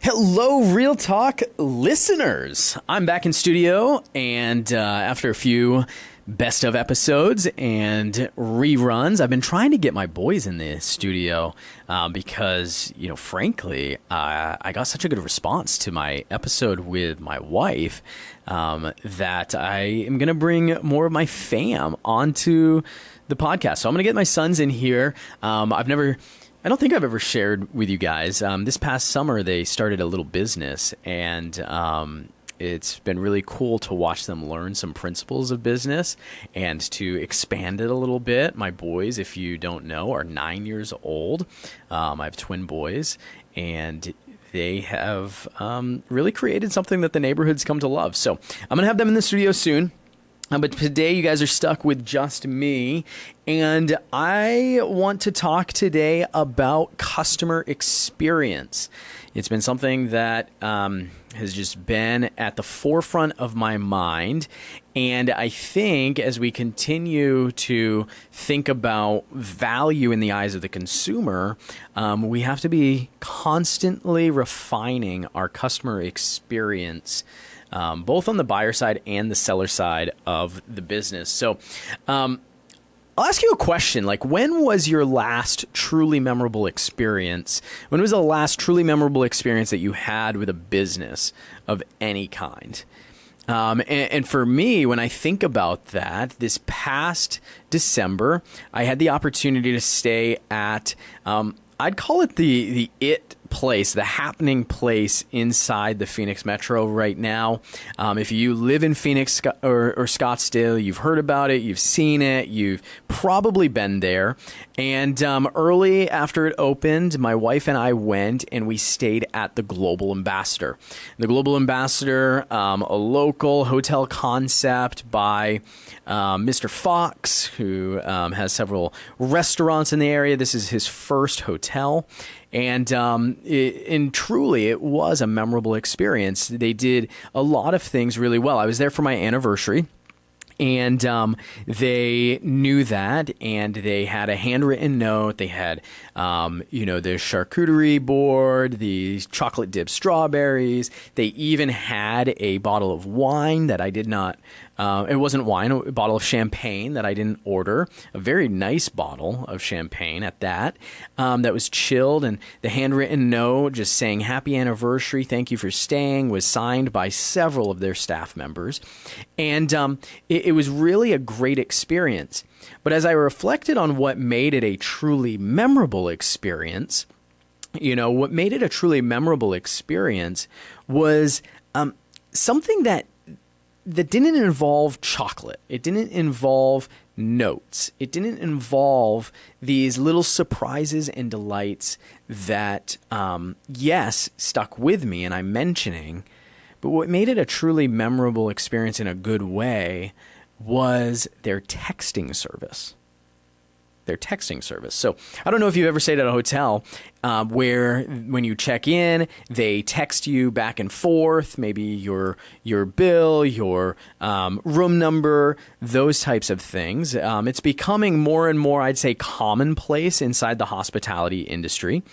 Hello, Real Talk listeners. I'm back in studio, and after a few best of episodes and reruns, I've been trying to get my boys in the studio because, frankly, I got such a good response to my episode with my wife that I am going to bring more of my fam onto the podcast. So I'm going to get my sons in here. I don't think I've ever shared with you guys. This past summer, they started a little business, and it's been really cool to watch them learn some principles of business and to expand it a little bit. My boys, if you don't know, are 9 years old. I have twin boys, and they have really created something that the neighborhood's come to love. So I'm going to have them in the studio soon. But today you guys are stuck with just me, and I want to talk today about customer experience. It's been something that has just been at the forefront of my mind, and I think as we continue to think about value in the eyes of the consumer, we have to be constantly refining our customer experience, both on the buyer side and the seller side of the business. So I'll ask you a question. Like, when was your last truly memorable experience? When was the last truly memorable experience that you had with a business of any kind? And for me, when I think about that, this past December, I had the opportunity to stay at, I'd call it the place, the happening place inside the Phoenix Metro right now. If you live in Phoenix or Scottsdale, you've heard about it, you've seen it, you've probably been there. And early after it opened, my wife and I went and we stayed at the Global Ambassador. The Global Ambassador, a local hotel concept by Mr. Fox, who has several restaurants in the area. This is his first hotel. And truly, it was a memorable experience. They did a lot of things really well. I was there for my anniversary. And they knew that, and they had a handwritten note. They had, the charcuterie board, the chocolate dipped strawberries. They even had a bottle of wine that I did not. It wasn't wine, a bottle of champagne that I didn't order. A very nice bottle of champagne at that. That was chilled, and the handwritten note just saying "Happy Anniversary, thank you for staying" was signed by several of their staff members, and it was really a great experience. But as I reflected on what made it a truly memorable experience, what made it a truly memorable experience was something that didn't involve chocolate. It didn't involve notes. It didn't involve these little surprises and delights that, yes, stuck with me and I'm mentioning, but what made it a truly memorable experience in a good way was their texting service. So I don't know if you've ever stayed at a hotel where when you check in, they text you back and forth, maybe your bill, your room number, those types of things. It's becoming more and more, I'd say, commonplace inside the hospitality industry.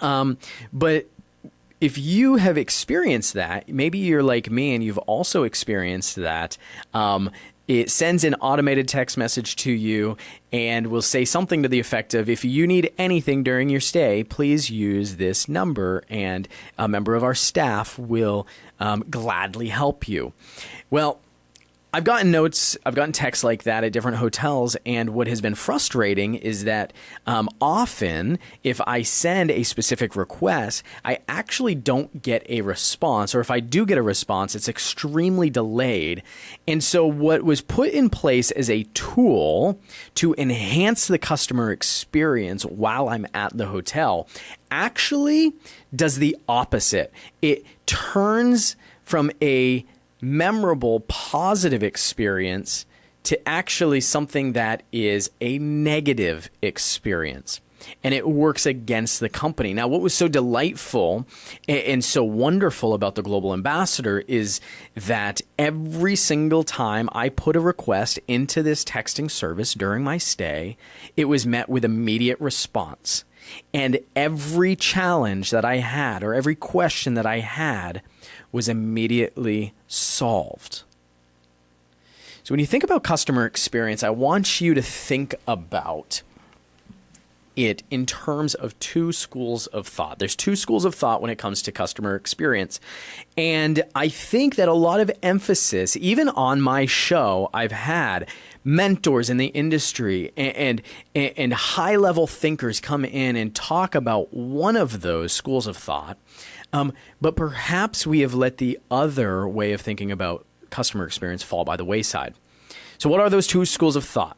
But if you have experienced that, maybe you're like me and you've also experienced that. It sends an automated text message to you and will say something to the effect of, if you need anything during your stay, please use this number and a member of our staff will gladly help you. Well, I've gotten notes, I've gotten texts like that at different hotels, and what has been frustrating is that often if I send a specific request, I actually don't get a response, or if I do get a response, it's extremely delayed. And so what was put in place as a tool to enhance the customer experience while I'm at the hotel actually does the opposite. It turns from a memorable, positive experience to actually something that is a negative experience. and it works against the company. Now, what was so delightful and so wonderful about the Global Ambassador is that every single time I put a request into this texting service during my stay, it was met with immediate response. And every challenge that I had or every question that I had was immediately solved. So when you think about customer experience, I want you to think about it in terms of two schools of thought. There's two schools of thought when it comes to customer experience. And I think that a lot of emphasis, even on my show, I've had mentors in the industry and high-level thinkers come in and talk about one of those schools of thought. But perhaps we have let the other way of thinking about customer experience fall by the wayside. So what are those two schools of thought?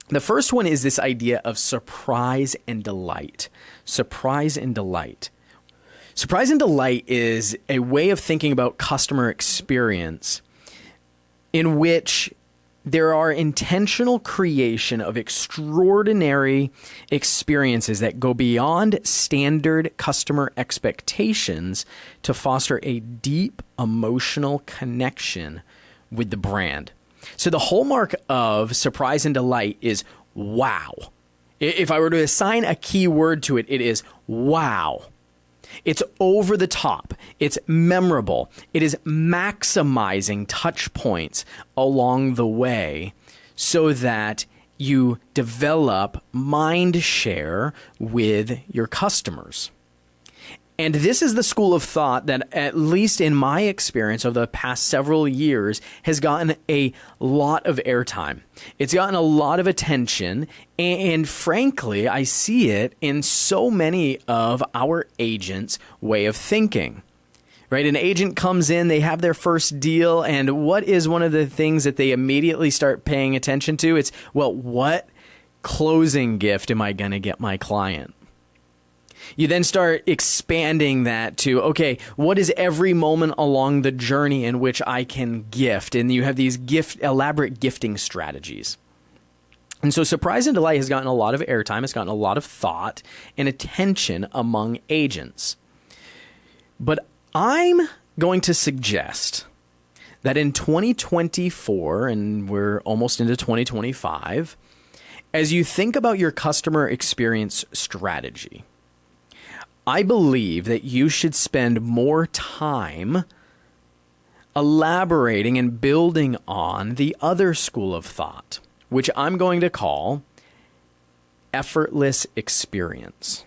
The first one is this idea of surprise and delight. Surprise and delight. Surprise and delight is a way of thinking about customer experience in which there are intentional creation of extraordinary experiences that go beyond standard customer expectations to foster a deep emotional connection with the brand. So the hallmark of surprise and delight is wow. If I were to assign a key word to it, it is wow. It's over the top. It's memorable. It is maximizing touch points along the way so that you develop mind share with your customers. And this is the school of thought that, at least in my experience over the past several years, has gotten a lot of airtime. It's gotten a lot of attention. And frankly, I see it in so many of our agents' way of thinking. Right? An agent comes in, they have their first deal, and what is one of the things that they immediately start paying attention to? It's, well, what closing gift am I going to get my client? You then start expanding that to, okay, what is every moment along the journey in which I can gift? And you have these elaborate gifting strategies. And so surprise and delight has gotten a lot of airtime. It's gotten a lot of thought and attention among agents. But I'm going to suggest that in 2024, and we're almost into 2025, as you think about your customer experience strategy, I believe that you should spend more time elaborating and building on the other school of thought, which I'm going to call effortless experience.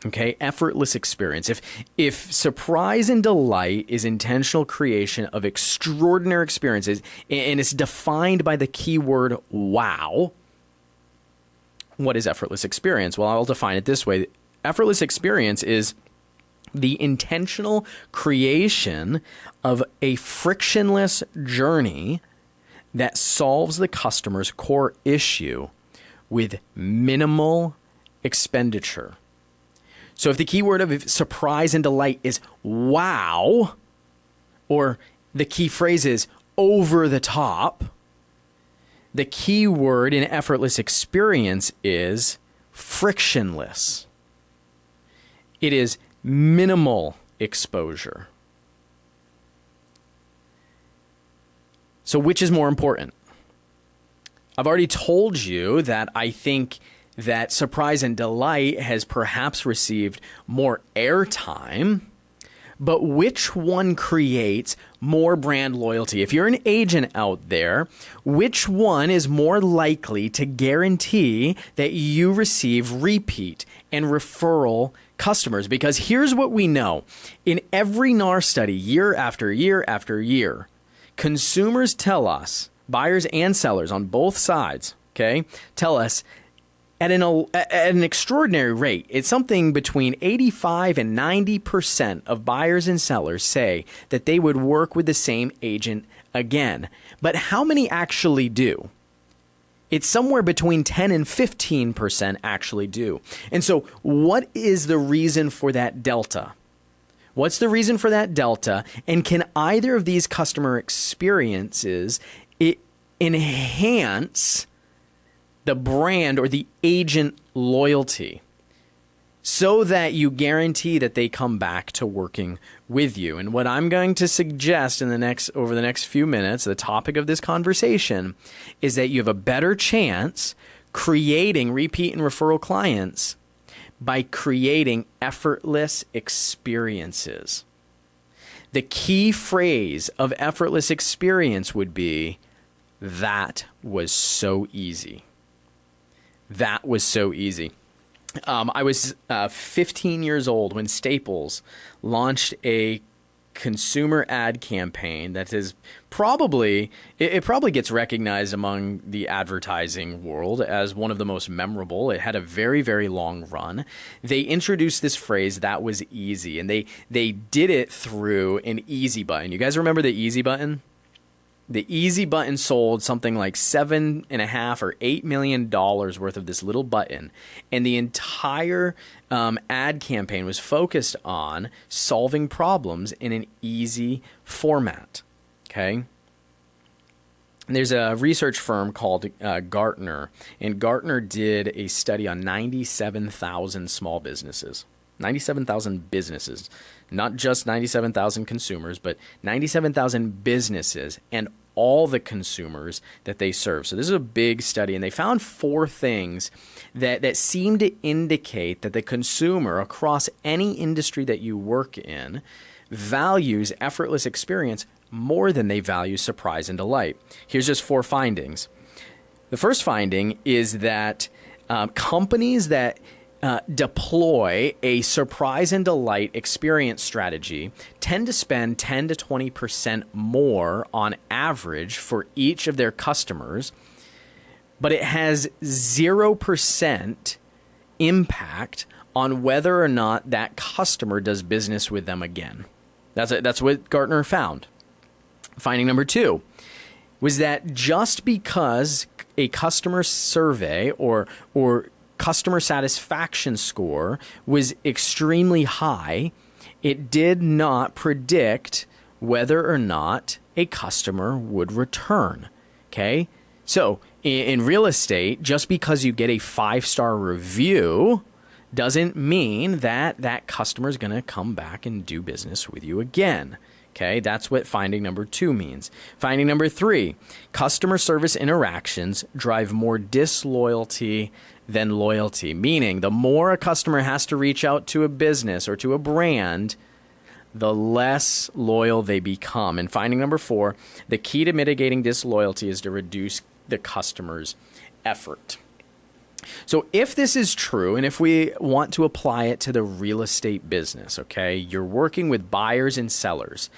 Okay, effortless experience. If surprise and delight is intentional creation of extraordinary experiences, and it's defined by the keyword wow, what is effortless experience? Well, I'll define it this way. Effortless experience is the intentional creation of a frictionless journey that solves the customer's core issue with minimal expenditure. So if the keyword of surprise and delight is wow, or the key phrase is over the top, the key word in effortless experience is frictionless. It is minimal exposure. So which is more important? I've already told you that I think that surprise and delight has perhaps received more airtime, but which one creates more brand loyalty? If you're an agent out there, which one is more likely to guarantee that you receive repeat and referral customers? Because here's what we know. In every NAR study, year after year after year, consumers tell us, buyers and sellers on both sides, okay, tell us at an extraordinary rate, it's something between 85 and 90% of buyers and sellers say that they would work with the same agent again. But how many actually do? It's somewhere between 10 and 15% actually do. And so what is the reason for that delta? What's the reason for that delta? And can either of these customer experiences enhance the brand or the agent loyalty, so that you guarantee that they come back to working with you. And what I'm going to suggest over the next few minutes, the topic of this conversation, is that you have a better chance creating repeat and referral clients by creating effortless experiences. The key phrase of effortless experience would be, "That was so easy." That was so easy. I was 15 years old when Staples launched a consumer ad campaign that is probably gets recognized among the advertising world as one of the most memorable. It had a very, very long run. They introduced this phrase, "That was easy," and they did it through an easy button. You guys remember the easy button? The easy button sold something like $7.5 or $8 million worth of this little button. And the entire ad campaign was focused on solving problems in an easy format. Okay. And there's a research firm called Gartner, and Gartner did a study on 97,000 small businesses. 97,000 businesses, not just 97,000 consumers, but 97,000 businesses and all the consumers that they serve. So this is a big study, and they found 4 things that seem to indicate that the consumer across any industry that you work in values effortless experience more than they value surprise and delight. Here's just 4 findings. The first finding is that companies that deploy a surprise and delight experience strategy tend to spend 10 to 20% more on average for each of their customers, but it has 0% impact on whether or not that customer does business with them again. That's what Gartner found. Finding number 2 was that just because a customer survey or customer satisfaction score was extremely high, it did not predict whether or not a customer would return. Okay? So in real estate, just because you get a 5-star review doesn't mean that that customer is going to come back and do business with you again. Okay, that's what finding number 2 means. Finding number 3, customer service interactions drive more disloyalty than loyalty, meaning the more a customer has to reach out to a business or to a brand, the less loyal they become. And finding number 4, the key to mitigating disloyalty is to reduce the customer's effort. So if this is true, and if we want to apply it to the real estate business, okay, you're working with buyers and sellers,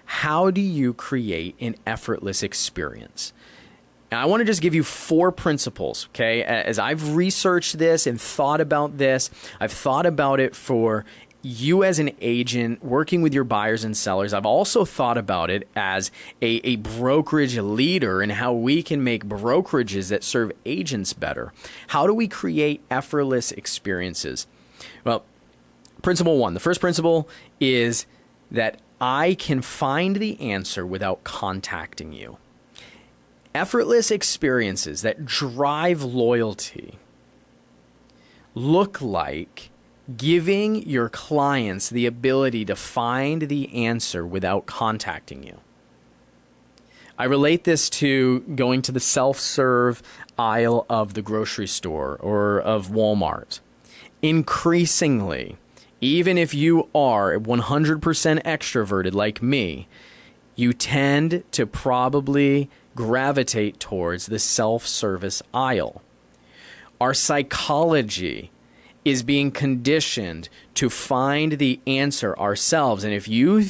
how do you create an effortless experience? Now, I want to just give you 4 principles, okay? As I've researched this and thought about this, I've thought about it for you as an agent working with your buyers and sellers. I've also thought about it as a brokerage leader and how we can make brokerages that serve agents better. How do we create effortless experiences? Well, principle 1, the first principle is that I can find the answer without contacting you. Effortless experiences that drive loyalty look like giving your clients the ability to find the answer without contacting you. I relate this to going to the self-serve aisle of the grocery store or of Walmart. Increasingly, even if you are 100% extroverted like me, you tend to probably gravitate towards the self-service aisle. Our psychology is being conditioned to find the answer ourselves. And if you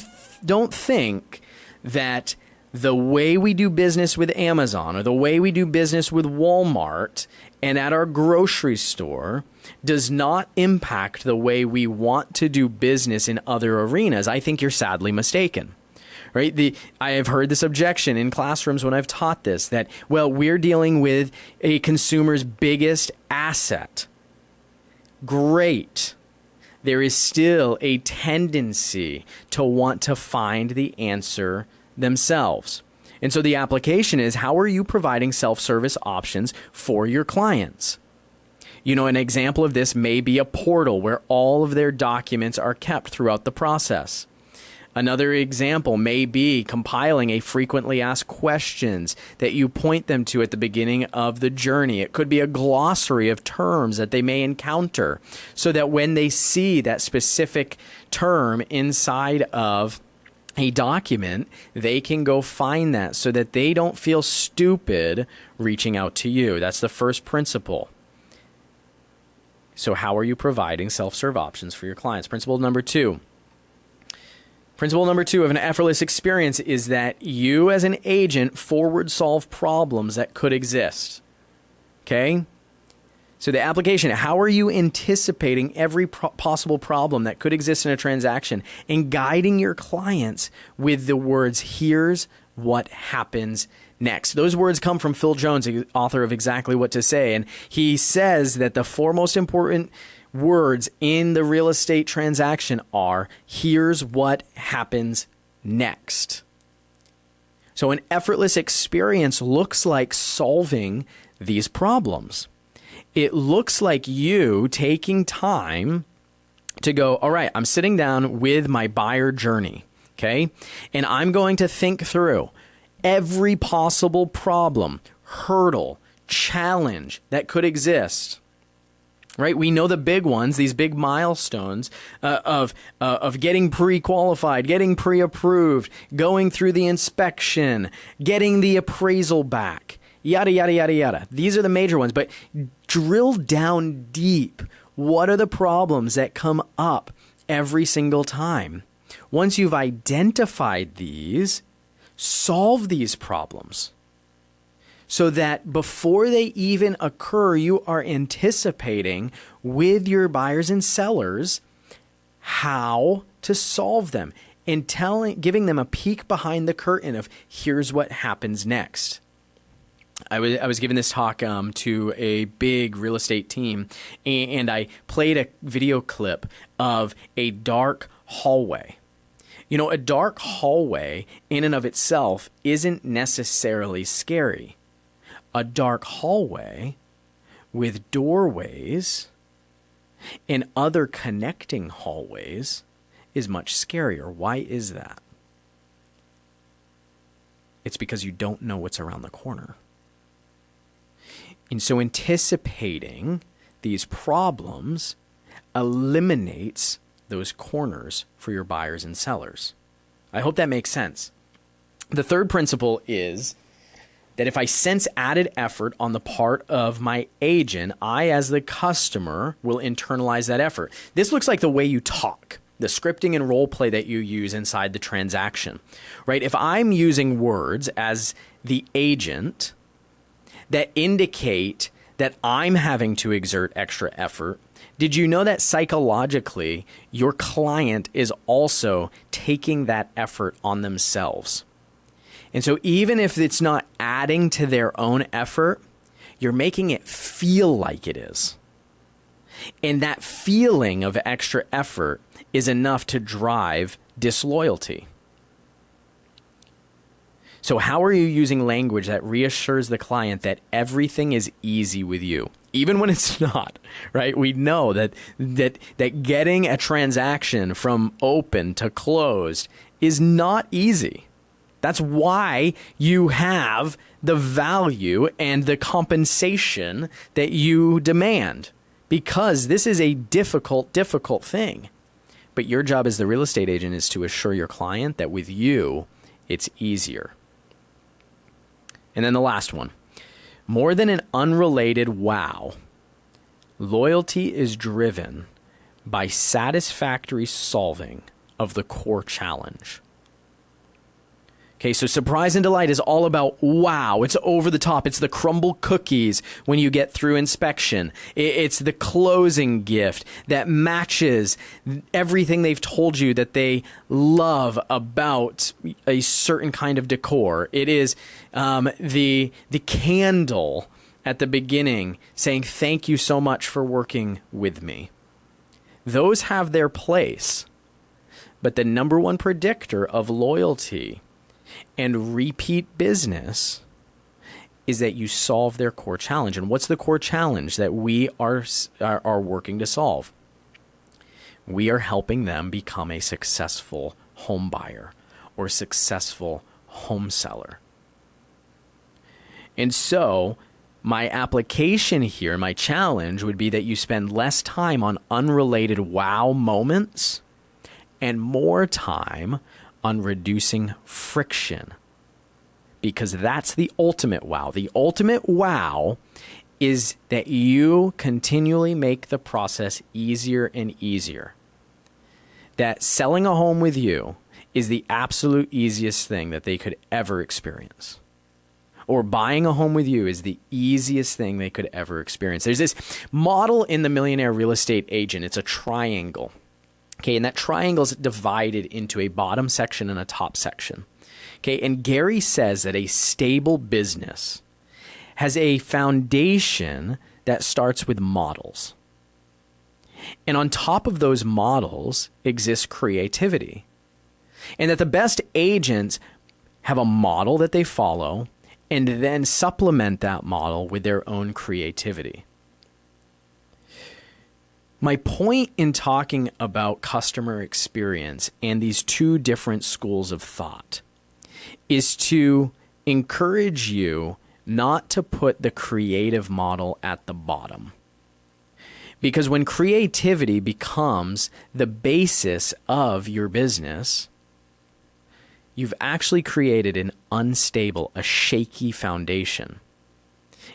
don't think that the way we do business with Amazon or the way we do business with Walmart and at our grocery store does not impact the way we want to do business in other arenas, I think you're sadly mistaken. Right? I have heard this objection in classrooms when I've taught this, that, well, we're dealing with a consumer's biggest asset. Great. There is still a tendency to want to find the answer themselves. And so the application is, how are you providing self-service options for your clients? You know, an example of this may be a portal where all of their documents are kept throughout the process. Another example may be compiling a frequently asked questions that you point them to at the beginning of the journey. It could be a glossary of terms that they may encounter so that when they see that specific term inside of a document, they can go find that so that they don't feel stupid reaching out to you. That's the first principle. So how are you providing self-serve options for your clients? Principle number two of an effortless experience is that you as an agent forward solve problems that could exist. Okay? So the application, how are you anticipating every possible problem that could exist in a transaction and guiding your clients with the words, here's what happens next? Those words come from Phil Jones, the author of Exactly What to Say. And he says that the four most important words in the real estate transaction are, here's what happens next. So an effortless experience looks like solving these problems. It looks like you taking time to go, all right, I'm sitting down with my buyer journey, okay? And I'm going to think through every possible problem, hurdle, challenge that could exist. Right, we know the big ones, these big milestones of getting pre-qualified, getting pre-approved, going through the inspection, getting the appraisal back, yada, yada, yada, yada. These are the major ones, but drill down deep. What are the problems that come up every single time? Once you've identified these, solve these problems, so that before they even occur, you are anticipating with your buyers and sellers how to solve them and giving them a peek behind the curtain of here's what happens next. I was giving this talk to a big real estate team, and I played a video clip of a dark hallway. You know, a dark hallway in and of itself isn't necessarily scary. A dark hallway with doorways and other connecting hallways is much scarier. Why is that? It's because you don't know what's around the corner. And so anticipating these problems eliminates those corners for your buyers and sellers. I hope that makes sense. The third principle is that if I sense added effort on the part of my agent, I, as the customer, will internalize that effort. This looks like the way you talk, the scripting and role play that you use inside the transaction, right? If I'm using words as the agent that indicate that I'm having to exert extra effort, did you know that psychologically your client is also taking that effort on themselves? And so even if it's not adding to their own effort, you're making it feel like it is. And that feeling of extra effort is enough to drive disloyalty. So how are you using language that reassures the client that everything is easy with you, even when it's not, right? We know that getting a transaction from open to closed is not easy. That's why you have the value and the compensation that you demand, because this is a difficult thing. But your job as the real estate agent is to assure your client that with you, it's easier. And then the last one, more than an unrelated wow, loyalty is driven by satisfactory solving of the core challenge. Okay, so surprise and delight is all about wow. It's over the top. It's the crumble cookies when you get through inspection. It's the closing gift that matches everything they've told you that they love about a certain kind of decor. It is the candle at the beginning saying thank you so much for working with me. Those have their place. But the number one predictor of loyalty And repeat business is that you solve their core challenge. And what's the core challenge that we are working to solve? We are helping them become a successful home buyer or successful home seller. And so my application here, my challenge would be that you spend less time on unrelated wow moments and more time on reducing friction. Because that's the ultimate wow. The ultimate wow is that you continually make the process easier and easier. That selling a home with you is the absolute easiest thing that they could ever experience. Or buying a home with you is the easiest thing they could ever experience. There's this model in the Millionaire Real Estate Agent. It's a triangle. Okay, and that triangle is divided into a bottom section and a top section. Okay, and Gary says that a stable business has a foundation that starts with models. And on top of those models exists creativity. And that the best agents have a model that they follow and then supplement that model with their own creativity. My point in talking about customer experience and these two different schools of thought is to encourage you not to put the creative model at the bottom. Because when creativity becomes the basis of your business, you've actually created an unstable, a shaky foundation.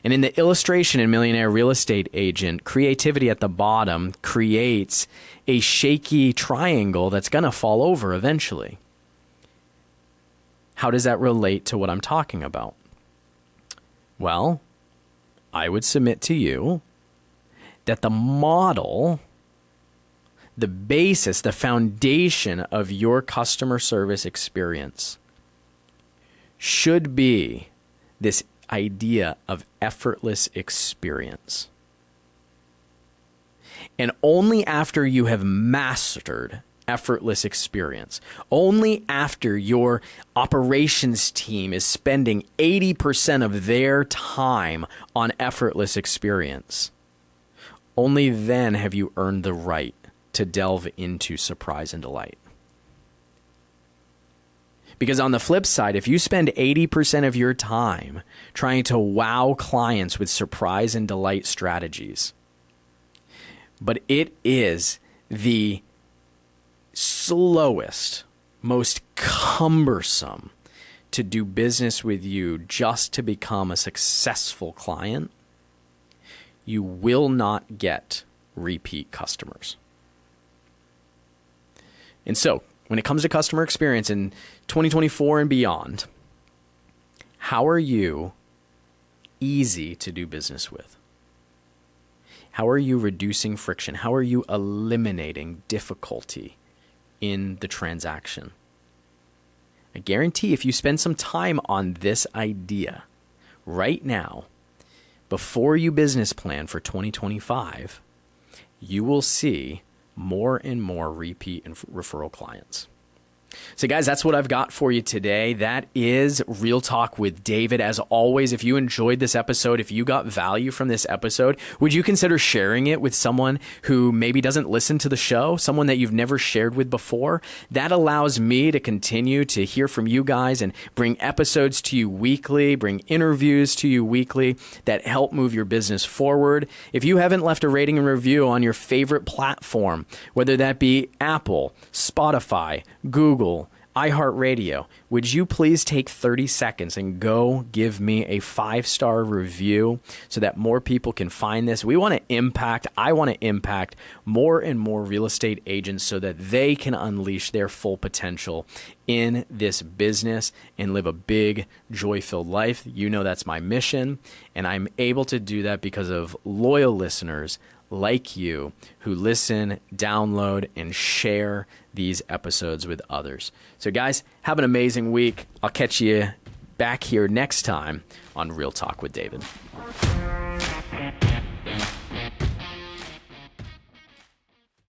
And in the illustration in Millionaire Real Estate Agent, creativity at the bottom creates a shaky triangle that's going to fall over eventually. How does that relate to what I'm talking about? Well, I would submit to you that the model, the basis, the foundation of your customer service experience should be this idea of effortless experience. And only after you have mastered effortless experience, only after your operations team is spending 80% of their time on effortless experience, only then have you earned the right to delve into surprise and delight. Because on the flip side, if you spend 80% of your time trying to wow clients with surprise and delight strategies, but it is the slowest, most cumbersome to do business with you just to become a successful client, you will not get repeat customers. And so, when it comes to customer experience in 2024 and beyond, how are you easy to do business with? How are you reducing friction? How are you eliminating difficulty in the transaction? I guarantee if you spend some time on this idea right now, before you business plan for 2025, you will see more and more repeat and referral clients. So guys, that's what I've got for you today. That is Real Talk with David. As always, if you enjoyed this episode, if you got value from this episode, would you consider sharing it with someone who maybe doesn't listen to the show, someone that you've never shared with before? That allows me to continue to hear from you guys and bring episodes to you weekly, bring interviews to you weekly that help move your business forward. If you haven't left a rating and review on your favorite platform, whether that be Apple, Spotify, Google, iHeartRadio, would you please take 30 seconds and go give me a 5-star review so that more people can find this? I want to impact more and more real estate agents so that they can unleash their full potential in this business and live a big, joy-filled life. You know that's my mission, and I'm able to do that because of loyal listeners like you who listen, download, and share these episodes with others. So guys, have an amazing week. I'll catch you back here next time on Real Talk with David.